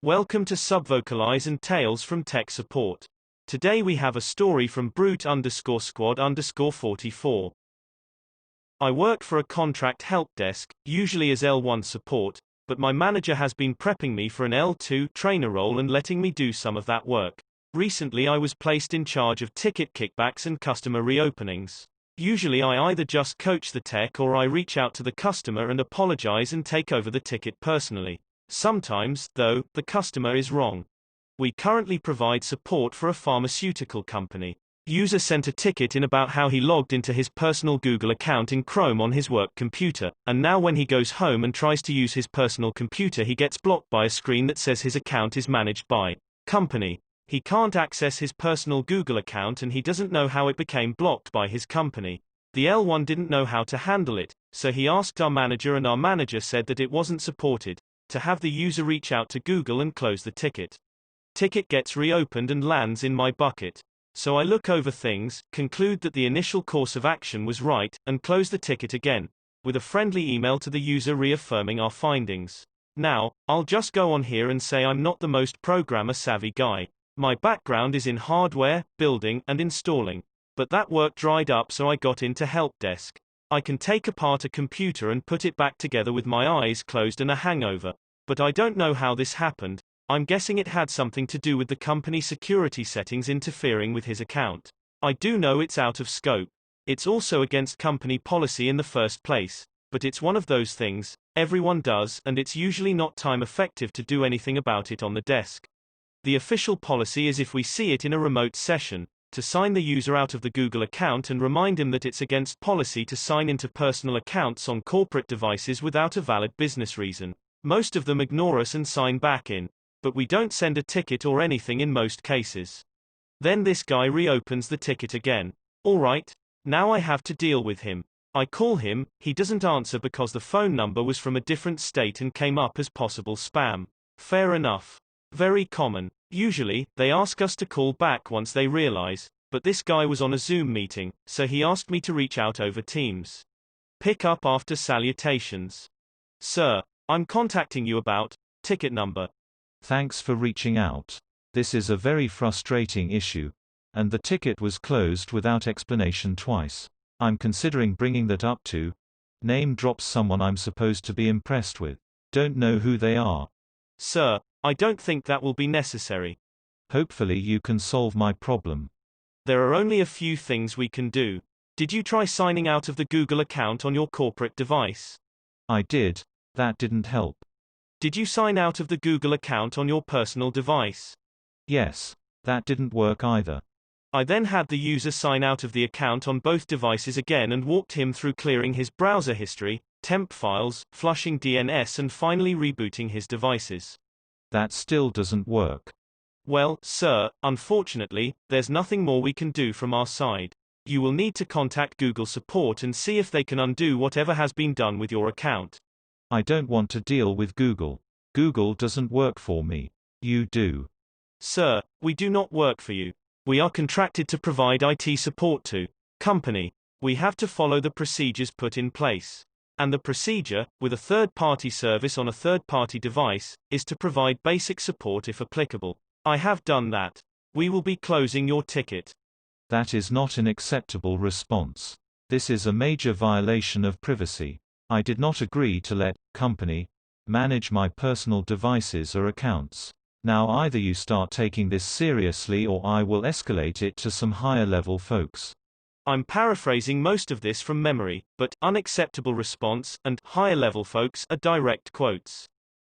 Welcome to Subvocalize and Tales from Tech Support. Today we have a story from Brute_Squad_44. I work for a contract help desk, usually as L1 support, but my manager has been prepping me for an L2 trainer role and letting me do some of that work. Recently I was placed in charge of ticket kickbacks and customer reopenings. Usually I either just coach the tech or I reach out to the customer and apologize and take over the ticket personally. Sometimes, though, the customer is wrong. We currently provide support for a pharmaceutical company. User sent a ticket in about how he logged into his personal Google account in Chrome on his work computer, and now when he goes home and tries to use his personal computer he gets blocked by a screen that says his account is managed by company. He can't access his personal Google account and he doesn't know how it became blocked by his company. The L1 didn't know how to handle it, so he asked our manager and our manager said that it wasn't supported, to have the user reach out to Google and close the ticket. Ticket gets reopened and lands in my bucket. So I look over things, conclude that the initial course of action was right, and close the ticket again, with a friendly email to the user reaffirming our findings. Now, I'll just go on here and say I'm not the most programmer-savvy guy. My background is in hardware, building, and installing. But that work dried up so I got into help desk. I can take apart a computer and put it back together with my eyes closed and a hangover. But I don't know how this happened. I'm guessing it had something to do with the company security settings interfering with his account. I do know it's out of scope. It's also against company policy in the first place. But it's one of those things, everyone does, and it's usually not time effective to do anything about it on the desk. The official policy is if we see it in a remote session, to sign the user out of the Google account and remind him that it's against policy to sign into personal accounts on corporate devices without a valid business reason. Most of them ignore us and sign back in. But we don't send a ticket or anything in most cases. Then this guy reopens the ticket again. Alright, now I have to deal with him. I call him, he doesn't answer because the phone number was from a different state and came up as possible spam. Fair enough. Very common. Usually, they ask us to call back once they realize, but this guy was on a Zoom meeting, so he asked me to reach out over Teams. Pick up after salutations. Sir, I'm contacting you about ticket number. Thanks for reaching out. This is a very frustrating issue. And the ticket was closed without explanation twice. I'm considering bringing that up to. Name drops someone I'm supposed to be impressed with. Don't know who they are. Sir, I don't think that will be necessary. Hopefully you can solve my problem. There are only a few things we can do. Did you try signing out of the Google account on your corporate device? I did. That didn't help. Did you sign out of the Google account on your personal device? Yes. That didn't work either. I then had the user sign out of the account on both devices again and walked him through clearing his browser history, temp files, flushing DNS and finally rebooting his devices. That still doesn't work. Well, sir, unfortunately, there's nothing more we can do from our side. You will need to contact Google support and see if they can undo whatever has been done with your account. I don't want to deal with Google. Google doesn't work for me. You do. Sir, we do not work for you. We are contracted to provide IT support to company. We have to follow the procedures put in place. And the procedure, with a third-party service on a third-party device, is to provide basic support if applicable. I have done that. We will be closing your ticket. That is not an acceptable response. This is a major violation of privacy. I did not agree to let company manage my personal devices or accounts. Now either you start taking this seriously or I will escalate it to some higher level folks. I'm paraphrasing most of this from memory, but unacceptable response and higher level folks are direct quotes.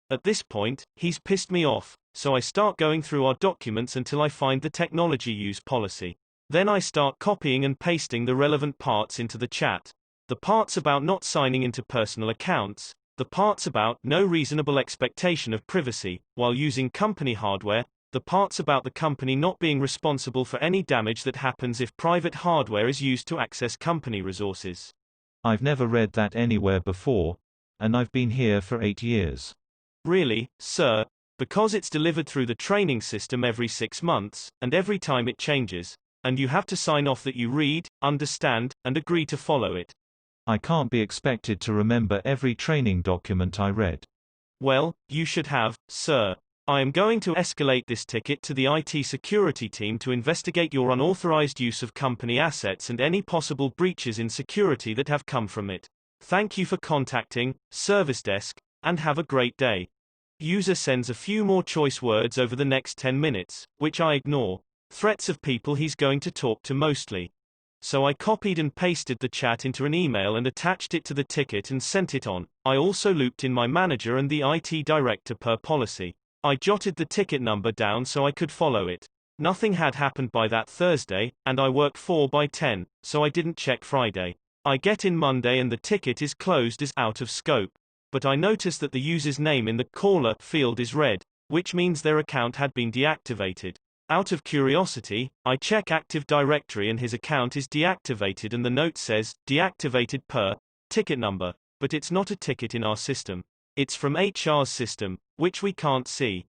At this point, he's pissed me off, so I start going through our documents until I find the technology use policy. Then I start copying and pasting the relevant parts into the chat. The parts about not signing into personal accounts, the parts about no reasonable expectation of privacy while using company hardware, the parts about the company not being responsible for any damage that happens if private hardware is used to access company resources. I've never read that anywhere before, and I've been here for 8 years. Really, sir? Because it's delivered through the training system every 6 months, and every time it changes, and you have to sign off that you read, understand, and agree to follow it. I can't be expected to remember every training document I read. Well, you should have, sir. I am going to escalate this ticket to the IT security team to investigate your unauthorized use of company assets and any possible breaches in security that have come from it. Thank you for contacting Service Desk, and have a great day. User sends a few more choice words over the next 10 minutes, which I ignore. Threats of people he's going to talk to mostly. So I copied and pasted the chat into an email and attached it to the ticket and sent it on. I also looped in my manager and the IT director per policy. I jotted the ticket number down so I could follow it. Nothing had happened by that Thursday, and I work 4 by 10, so I didn't check Friday. I get in Monday and the ticket is closed as out of scope. But I notice that the user's name in the caller field is red, which means their account had been deactivated. Out of curiosity, I check Active Directory and his account is deactivated and the note says, deactivated per ticket number, but it's not a ticket in our system. It's from HR's system, which we can't see.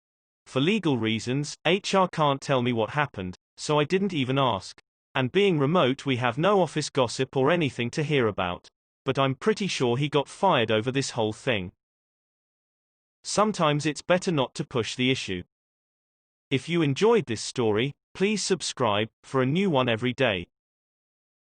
For legal reasons, HR can't tell me what happened, so I didn't even ask. And being remote, we have no office gossip or anything to hear about. But I'm pretty sure he got fired over this whole thing. Sometimes it's better not to push the issue. If you enjoyed this story, please subscribe for a new one every day.